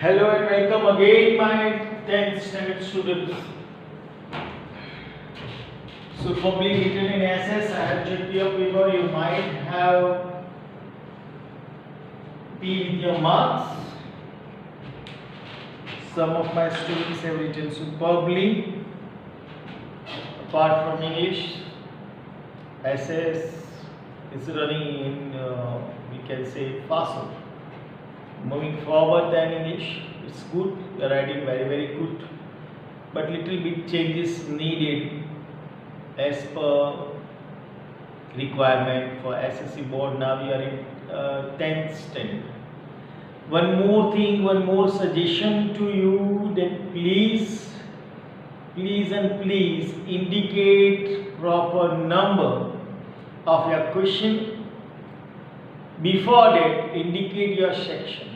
Hello and welcome again, my 10th standard students. So, probably written in SS, I have checked your paper. You might have P with your marks. Some of my students have written superbly. Apart from English, SS is running in, we can say, faster. Moving forward than English, it's good. You're writing very good, but little bit changes needed as per requirement for SSC board. Now we are in 10th standard. One more thing, one more suggestion to you, that please indicate proper number of your question. Before that, indicate your section.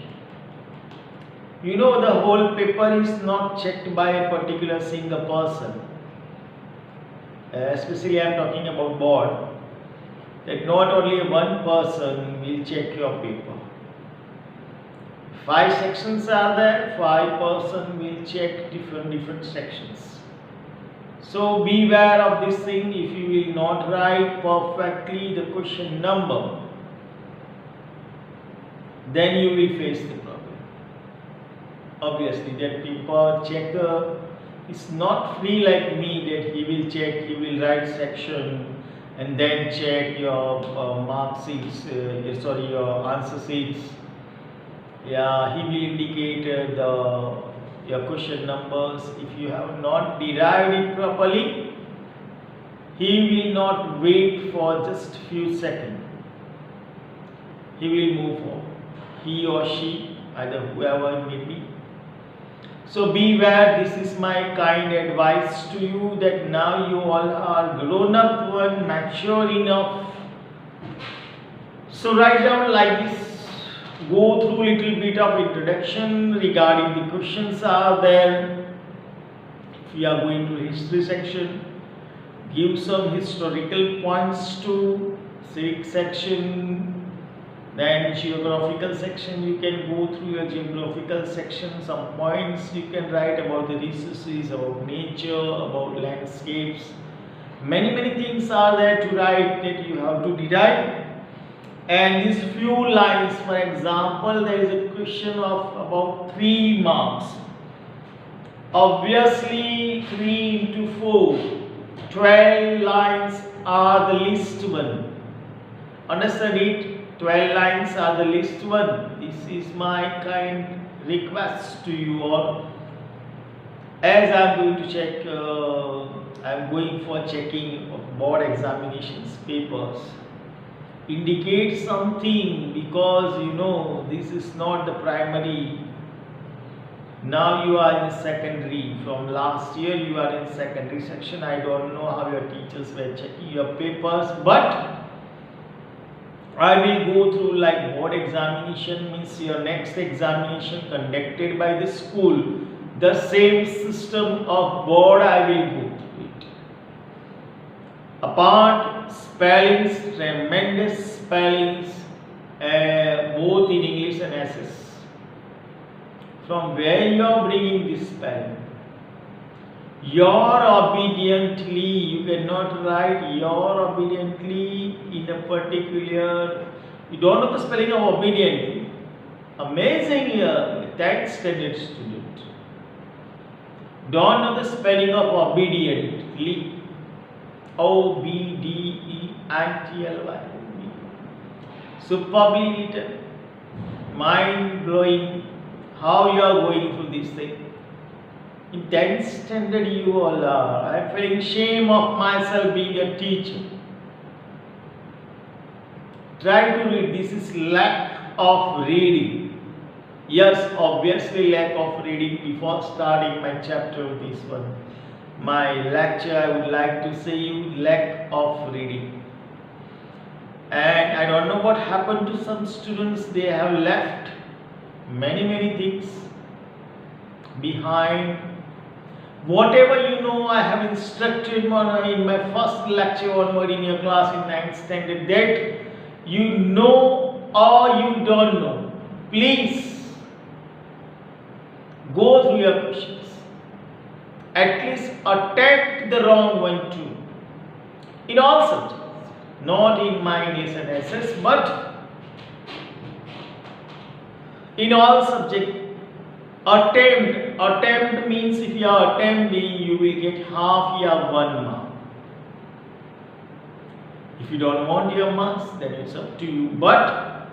You know, the whole paper is not checked by a particular single person. Especially I am talking about board. That not only one person will check your paper. 5 sections are there. 5 person will check different sections. So beware of this thing. If you will not write perfectly the question number, then you will face the problem. Obviously, that paper checker is not free like me, that he will check, he will write section and then check your mark sheets, your answer sheets. Yeah, he will indicate your question numbers. If you have not derived it properly, he will not wait for just few seconds. He will move on. He or she, either whoever it may be. So beware, this is my kind advice to you, that now you all are grown up and mature enough. So write down like this, go through little bit of introduction regarding the questions are there. If we are going to history section, give some historical points to civic section. Then geographical section, you can go through your geographical section. Some points you can write about the resources, about nature, about landscapes. Many things are there to write that you have to derive. And these few lines, for example, there is a question of about 3 marks. Obviously 3 into 4, 12 lines are the least one. Understand it? 12 lines are the least one. This is my kind request to you all. As I am going to check, I am going for checking of board examinations papers. Indicate something, because you know this is not the primary. Now you are in secondary. From last year you are in secondary section. I don't know how your teachers were checking your papers, but I will go through like board examination, means your next examination conducted by the school. The same system of board I will go through it. Apart spellings, tremendous spellings, both in English and SS. From where you are bringing this spelling? Your obediently, you cannot write your obediently in a particular, you don't know the spelling of obediently. Amazing here, 10th standard student. Don't know the spelling of obediently. Obediently. Superbly written. Mind blowing how you are going through this thing. In 10th standard you all are. I am feeling shame of myself being a teacher. Try to read. This is lack of reading. Yes, obviously lack of reading. Before starting my chapter of this one, my lecture, I would like to say you lack of reading. And I don't know what happened to some students. They have left many things behind. Whatever you know, I have instructed in my first lecture onward in your class in 9th standard, that you know or you don't know. Please Go through your questions. At least attempt the wrong one too. In all subjects, not in mindless analysis, but in all subjects, attempt means if you are attempting, you will get half your 1 mark. If you don't want your marks, then it's up to you. But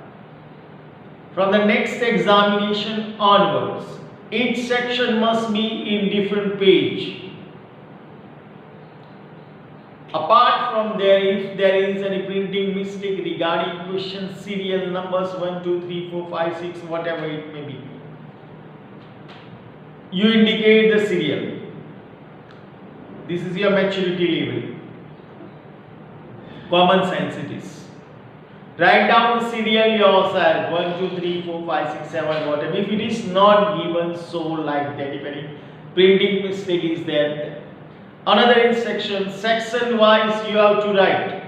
from the next examination onwards, each section must be in different page. Apart from there, if there is any printing mistake regarding question serial numbers 1, 2, 3, 4, 5, 6, whatever it may be, you indicate the serial. This is your maturity level. Common sense it is. Write down the serial yourself, 1, 2, 3, 4, 5, 6, 7, whatever. If it is not given so like that, if any printing mistake is there. Another instruction, section wise you have to write.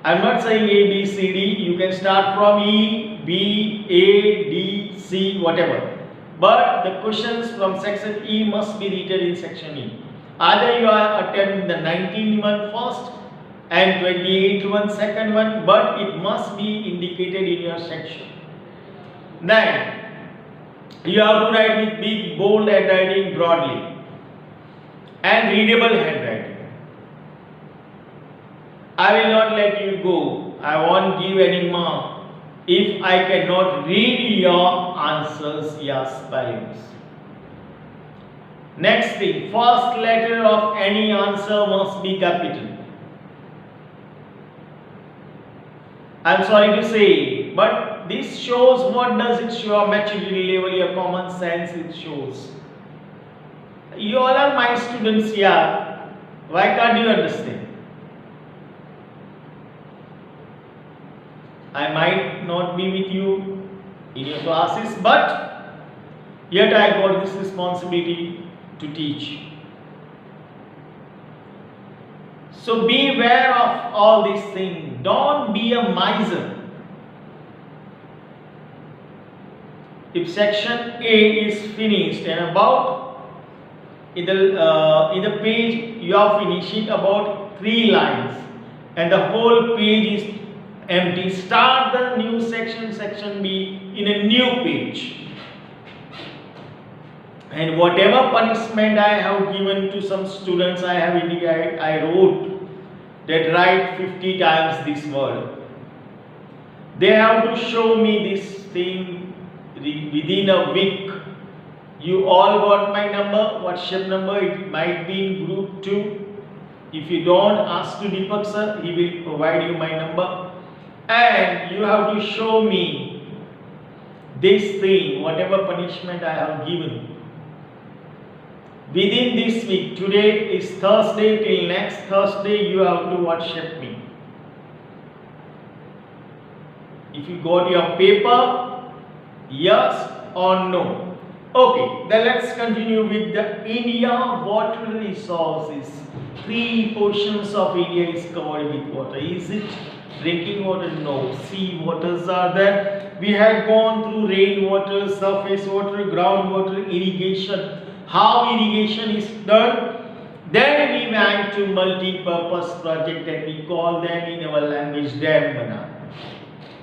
I am not saying A, B, C, D. You can start from E, B, A, D, C, whatever. But the questions from section E must be written in section E. Either you are attempting the 19 one first and 28 one second one, but it must be indicated in your section. Then you have to write with big bold handwriting broadly and readable handwriting. I will not let you go. I won't give any mark if I cannot read your answers, your spellings. Next thing, first letter of any answer must be capital. I am sorry to say, but this shows, what does it show? Maturity level, your common sense it shows. You all are my students here. Why can't you understand? I might not be with you in your classes, but yet I got this responsibility to teach. So be aware of all these things. Don't be a miser. If section A is finished and about in the page you are finishing about 3 lines and the whole page is empty, start the new section, section B, in a new page. And whatever punishment I have given to some students, I have indicated, I wrote that write 50 times this word. They have to show me this thing within a week. You all got my number, WhatsApp number, it might be in group 2. If you don't, ask to Deepak sir, he will provide you my number. And you have to show me this thing, whatever punishment I have given. Within this week, today is Thursday, till next Thursday you have to WhatsApp me. If you got your paper, yes or no. Okay, then let's continue with the India water resources. 3 portions of India is covered with water. Is it drinking water? No. Sea waters are there. We had gone through rainwater, surface water, groundwater, irrigation. How irrigation is done. Then we went to multi-purpose project that we call them in our language dam banana.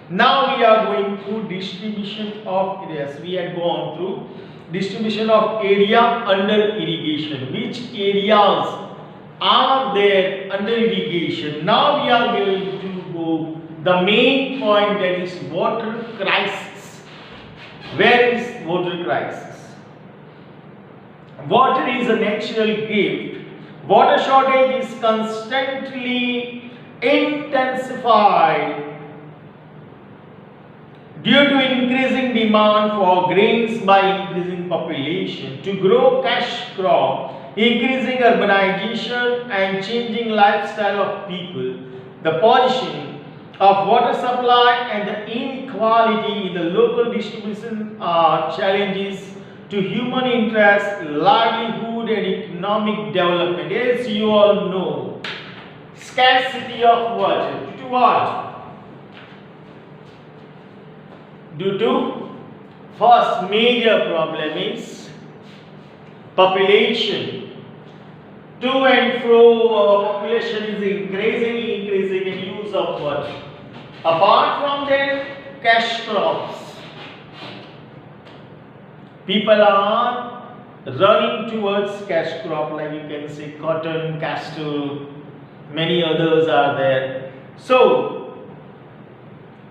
Now we are going through distribution of areas. We had gone through distribution of area under irrigation. Which areas are there under irrigation? Now we are going to go the main point, that is water crisis. Where is water crisis? Water is a natural gift. Water shortage is constantly intensified due to increasing demand for grains by increasing population, to grow cash crop, increasing urbanization and changing lifestyle of people. The position of water supply and the inequality in the local distribution are challenges to human interest, livelihood and economic development. As you all know, scarcity of water due to what? Due to First major problem is population. To and fro, our population is increasing in use of water. Apart from that, cash crops. People are running towards cash crop, like you can say cotton, castor, many others are there. So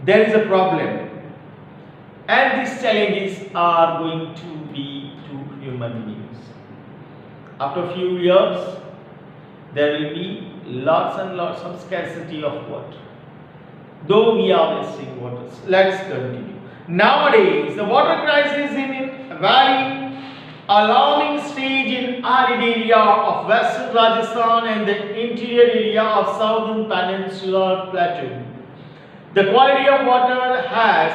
there is a problem, and these challenges are going to be to human beings. After a few years, there will be lots and lots of scarcity of water, though we are wasting water. Let's continue. Nowadays, the water crisis is in a very alarming stage in arid area of western Rajasthan and the interior area of southern peninsular plateau. The quality of water has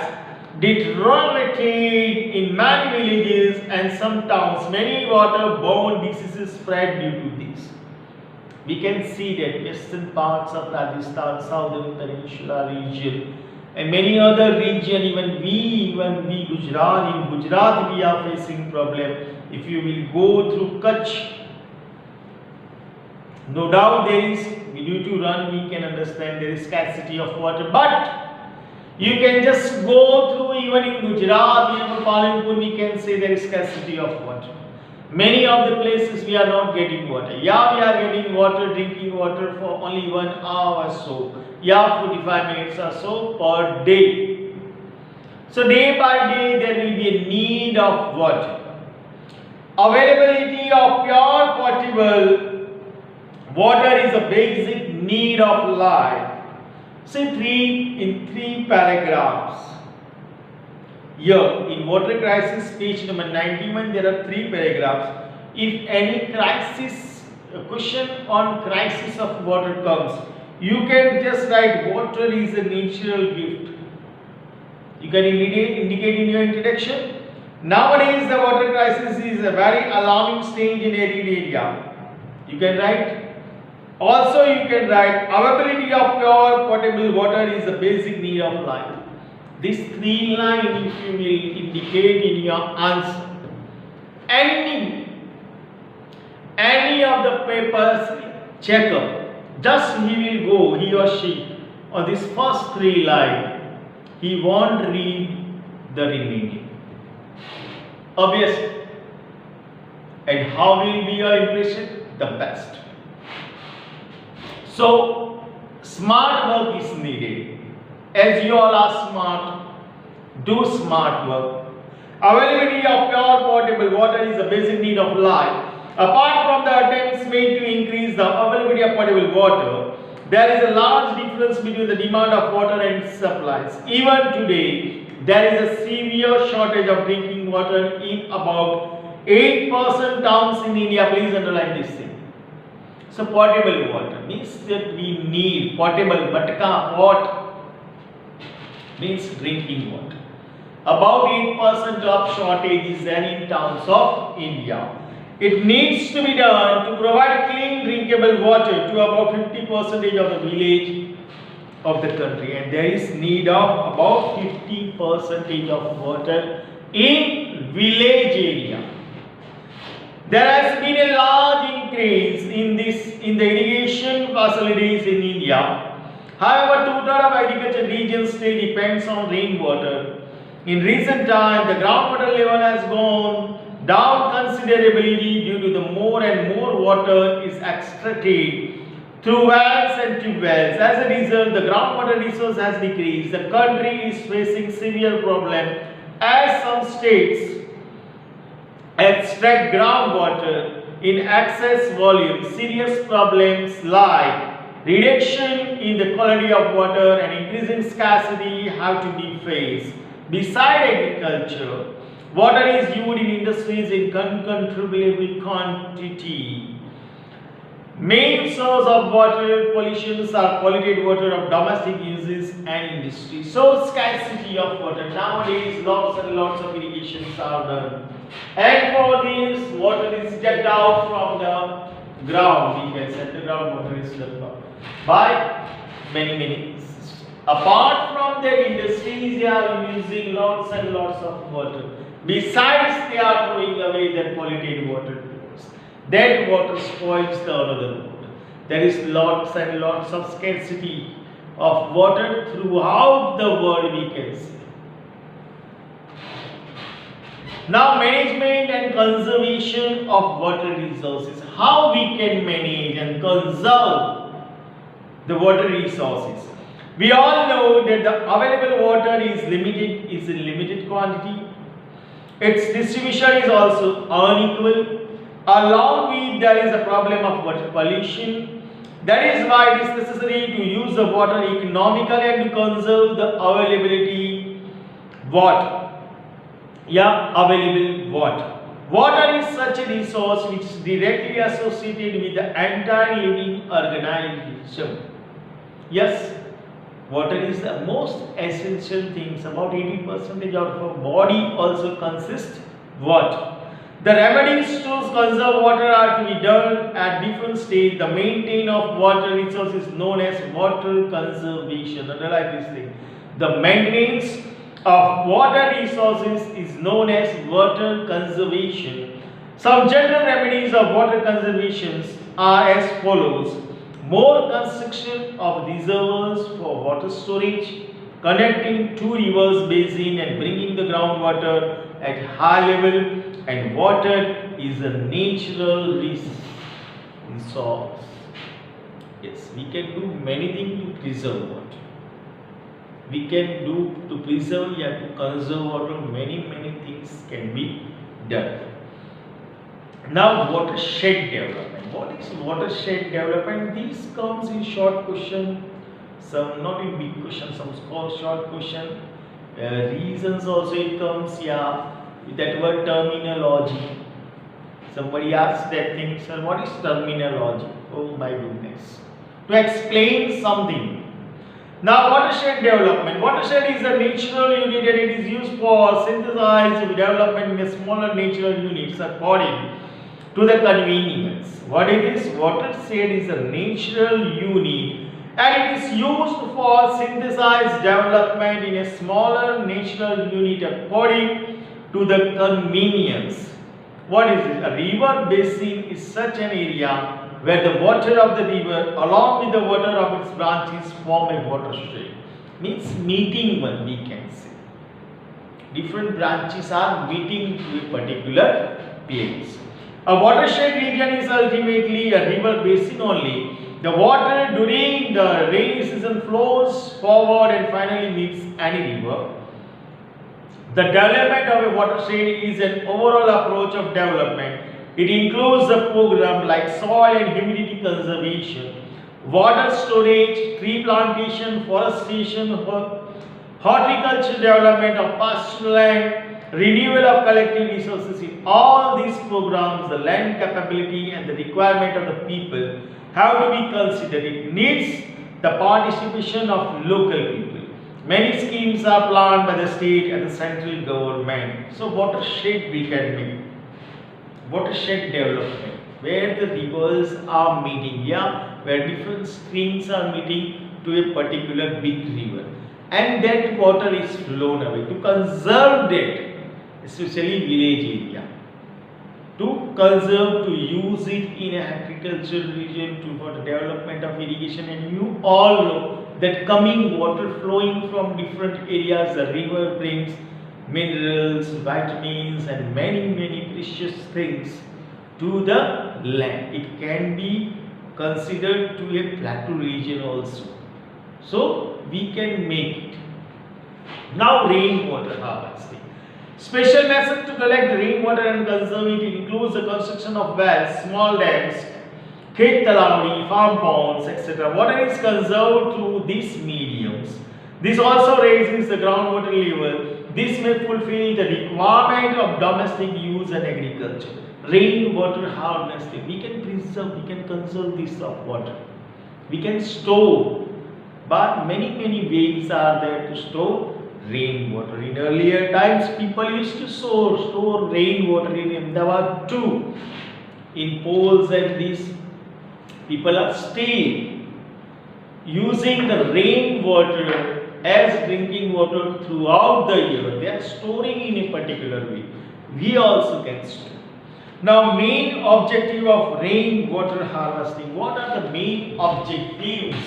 deteriorated in many villages and some towns. Many waterborne diseases spread due to this. We can see that western parts of Rajasthan, southern peninsula region, and many other region, even we Gujarat, in Gujarat we are facing problem. If you will go through Kutch, no doubt there is, due to run we can understand there is scarcity of water, but you can just go through even in Gujarat, even Palanpur, we can say there is scarcity of water. Many of the places we are not getting water. Yeah, we are getting water, drinking water for only 1 hour or so. Yeah, 45 minutes or so per day. So day by day there will be a need of water. Availability of pure potable water is a basic need of life. See in three paragraphs. Here in water crisis, page number 91, there are 3 paragraphs. If any crisis, a question on crisis of water comes, you can just write water is a natural gift. You can indicate in your introduction. Nowadays the water crisis is a very alarming stage in arid area. You can write. Also you can write availability of pure potable water is a basic need of life. These 3 lines if you will indicate in your answer. Any of the papers checker, just he will go, he or she, on this first 3 lines, he won't read the remaining. Obviously. And how will be your impression? The best. So, smart work is needed. As you all are smart, do smart work. Availability of pure potable water is a basic need of life. Apart from the attempts made to increase the availability of potable water, there is a large difference between the demand of water and supplies. Even today, there is a severe shortage of drinking water in about 8% towns in India. Please underline this thing. So potable water means that we need potable, matka, what? Means drinking water. About 8% of shortage is there in towns of India. It needs to be done to provide clean drinkable water to about 50% of the village of the country, and there is need of about 50% of water in village area. There has been a large increase in the irrigation facilities in India. However, 2/3 of agriculture regions still depends on rainwater. In recent time, the groundwater level has gone down considerably due to the more and more water is extracted through wells and tube wells. As a result, the groundwater resource has decreased. The country is facing severe problem as some states extract groundwater in excess volume. Serious problems like reduction in the quality of water and increasing scarcity have to be faced. Beside agriculture, water is used in industries in uncontrollable quantity. Main source of water pollutions are polluted water of domestic uses and industry. So scarcity of water. Nowadays lots and lots of irrigations are done. And for this water is jetted out from the ground. We can say the ground water is left out by many Apart from their industries, they are using lots and lots of water. Besides, they are throwing away their polluted water. That water spoils the another water. There is lots and lots of scarcity of water throughout the world, we can see. Now, management and conservation of water resources. How we can manage and conserve the water resources. We all know that the available water is in limited quantity. Its distribution is also unequal. Along with there is a problem of water pollution. That is why it is necessary to use the water economically and to conserve the availability water. Available water. Water is such a resource which is directly associated with the entire living organism. Yes, water is the most essential things. About 80% of our body also consists water. The remedies to conserve water are to be done at different stages. The maintenance of water resources is known as water conservation. Underline this thing. The maintenance of water resources is known as water conservation. Some general remedies of water conservation are as follows. More construction of reservoirs for water storage, connecting two rivers basin and bringing the groundwater at high level, and water is a natural resource. Yes, we can do many things to preserve water. We can do to preserve and to conserve water, many things can be done. Now, watershed development. What is watershed development? This comes in short question, some not in big question, some short question. Reasons also it comes, that word terminology. Somebody asked that thing, sir, what is terminology? Oh my goodness. To explain something. Now, watershed development. Watershed is a natural unit and it is used for synthesized development in a smaller natural units according to the convenience. What it is? Watershed is a natural unit and it is used for synthesized development in a smaller natural unit according to the convenience. What is it? A river basin is such an area where the water of the river along with the water of its branches form a watershed. Means meeting one, we can say. Different branches are meeting to a particular place. A watershed region is ultimately a river basin only. The water during the rainy season flows forward and finally meets any river. The development of a watershed is an overall approach of development. It includes a program like soil and humidity conservation, water storage, tree plantation, forestation, horticulture development of pasture land, renewal of collective resources. In all these programs, the land capability and the requirement of the people have to be considered. It needs the participation of local people. Many schemes are planned by the state and the central government. So watershed we can make. Watershed development, where the rivers are meeting, where different streams are meeting to a particular big river, and that water is flown away. To conserve that, especially village area, to conserve, to use it in an agricultural region for the development of irrigation. And you all know that coming water flowing from different areas, the river brings minerals, vitamins and many precious things to the land. It can be considered to a plateau region also. So we can make it. Now, rainwater harvesting. Special method to collect rainwater and conserve it includes the construction of wells, small dams, khet talaudi, farm ponds, etc. Water is conserved through these mediums. This also raises the groundwater level. This may fulfill the requirement of domestic use and agriculture. Rainwater harvesting. We can preserve, we can conserve this of water. We can store. But many ways are there to store rainwater. In earlier times, people used to store rainwater in Ahmedabad too. In poles and these, people are still using the rainwater as drinking water throughout the year. They are storing in a particular way. We also can store. Now, main objective of rainwater harvesting. What are the main objectives?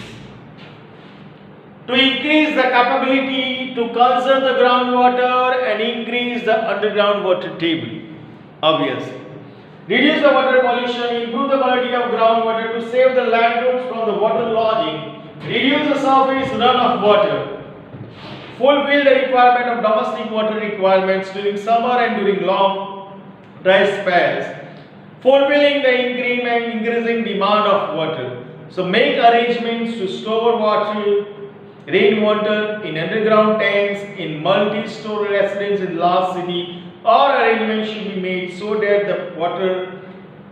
To increase the capability to conserve the groundwater and increase the underground water table. Obviously. Reduce the water pollution, improve the quality of groundwater to save the land roots from the water lodging, reduce the surface runoff water, fulfill the requirement of domestic water requirements during summer and during long dry spells, fulfilling the increasing demand of water. So make arrangements to store water, rainwater in underground tanks, in multi-story residence in large city, or arrangements should be made so that the water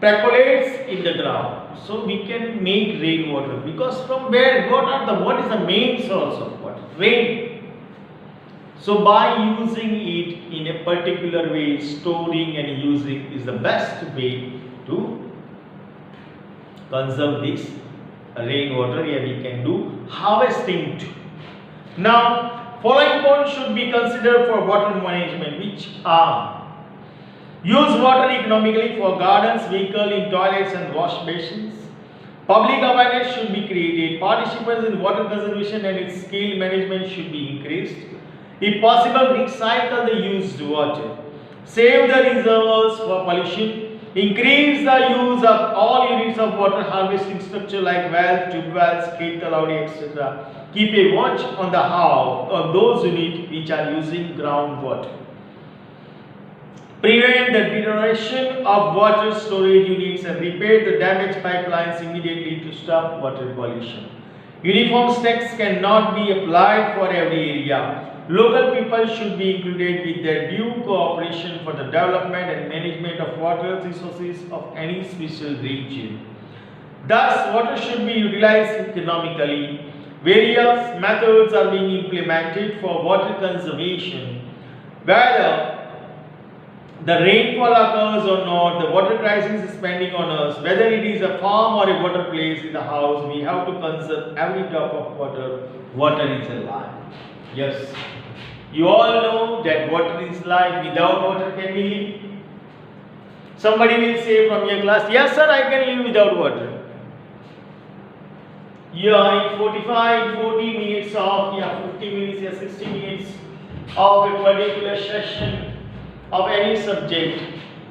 percolates in the ground. So we can make rainwater, because from where, what is the main source of water? Rain. So by using it in a particular way, storing and using is the best way to conserve this rainwater. Here we can do harvesting too. Now, following points should be considered for water management, which are: use water economically for gardens, vehicle, in toilets and wash basins. Public awareness should be created. Participants in water conservation and its skill management should be increased. If possible, recycle the used water. Save the reservoirs for pollution. Increase the use of all units of water harvesting structure like wells, tube wells, kettle, etc. Keep a watch on the those units which are using groundwater. Prevent the deterioration of water storage units and repair the damaged pipelines immediately to stop water pollution. Uniform tax cannot be applied for every area. Local people should be included with their due cooperation for the development and management of water resources of any special region. Thus, water should be utilized economically. Various methods are being implemented for water conservation. Whether the rainfall occurs or not, the water crisis is pending on us. Whether it is a farm or a water place in the house, we have to conserve every drop of water. Water is alive. Yes. You all know that water is life. Without water can we live? Somebody will say from your class, yes sir, I can live without water. Yeah, in 40 minutes of, 50 minutes, 60 minutes of a particular session of any subject,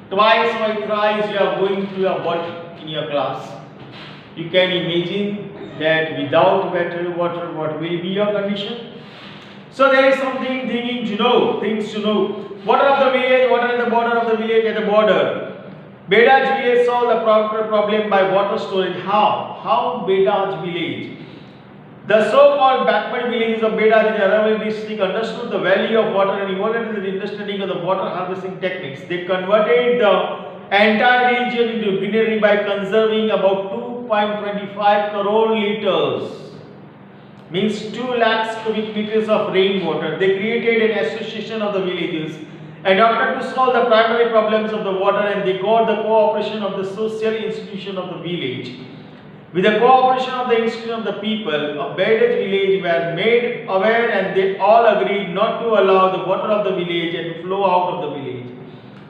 twice or thrice you are going through your water in your class. You can imagine that without water, what will be your condition? So there is something things to know. Water of the village, water at the border of the village, at the border. Bedaj village solved the problem by water storage. How Bedaj village? The so-called backward villages of Bedaj in the Aravalli district understood the value of water and evolved the understanding of the water harvesting techniques. They converted the entire region into greenery by conserving about 2.25 crore liters. Means 2 lakhs cubic meters of rainwater. They created an association of the villages and adopted to solve the primary problems of the water, and they got the cooperation of the social institution of the village. With the cooperation of the institution of the people of Bedaj village were made aware, and they all agreed not to allow the water of the village and to flow out of the village.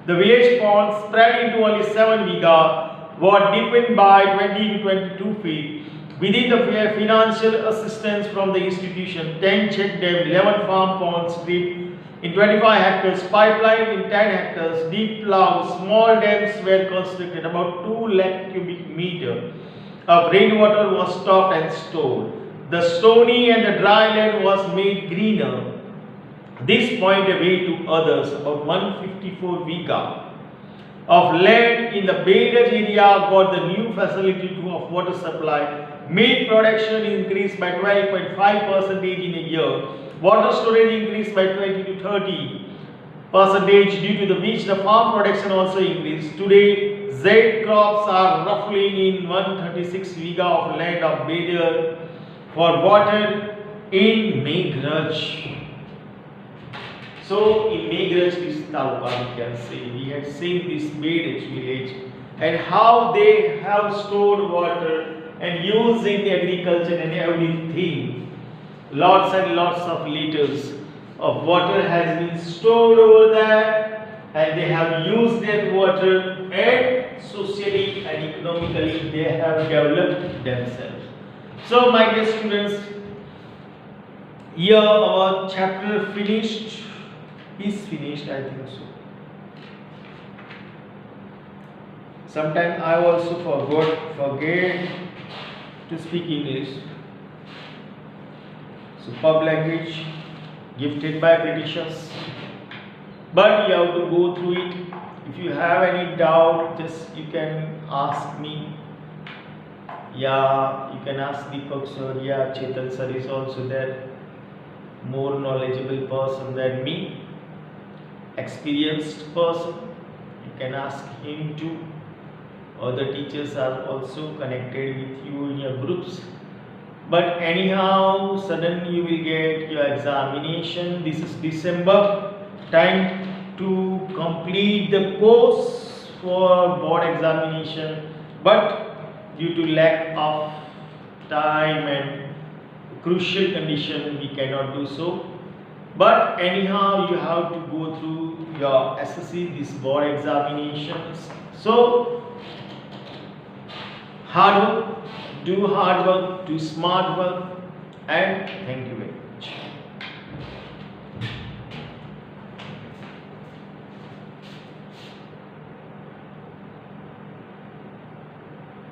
The village pond spread into only 7 viga, were deepened by 20 to 22 feet. Within the financial assistance from the institution, 10 check dam, 11 farm ponds deep in 25 hectares, pipeline in 10 hectares, deep plows, small dams were constructed. About 2 lakh cubic meter of rainwater was stocked and stored. The stony and the dry land was made greener. This point away to others, about 154 viga of land in the Bedaj area got the new facility of water supply. Milk production increased by 12.5% in a year. Water storage increased by 20 to 30%, due to which the farm production also increased. Today, Z crops are roughly in 136 viga of land of Bedaj for water in Meghraj. So in Meghraj, this taluka, we can say, we had seen this Bedaj village and how they have stored water and used in agriculture and everything. lots and lots of liters of water has been stored over there, and they have used that water, and socially and economically they have developed themselves. So my dear students, here our chapter finished, is finished, I think so. Sometimes I also forget to speak English. Superb language gifted by Britishers, but you have to go through it. If you have any doubt, just you can ask me. Yeah, you can ask Deepak sir. Yeah, Chetan sir is also there, more knowledgeable person than me, experienced person. You can ask him too. Other teachers are also connected with you in your groups. But anyhow, suddenly you will get your examination. This is December, time to complete the course for board examination. But due to lack of time and crucial condition, we cannot do so. But anyhow, you have to go through your SSC, this board examinations. So hard work, do hard work, do smart work, and thank you very much.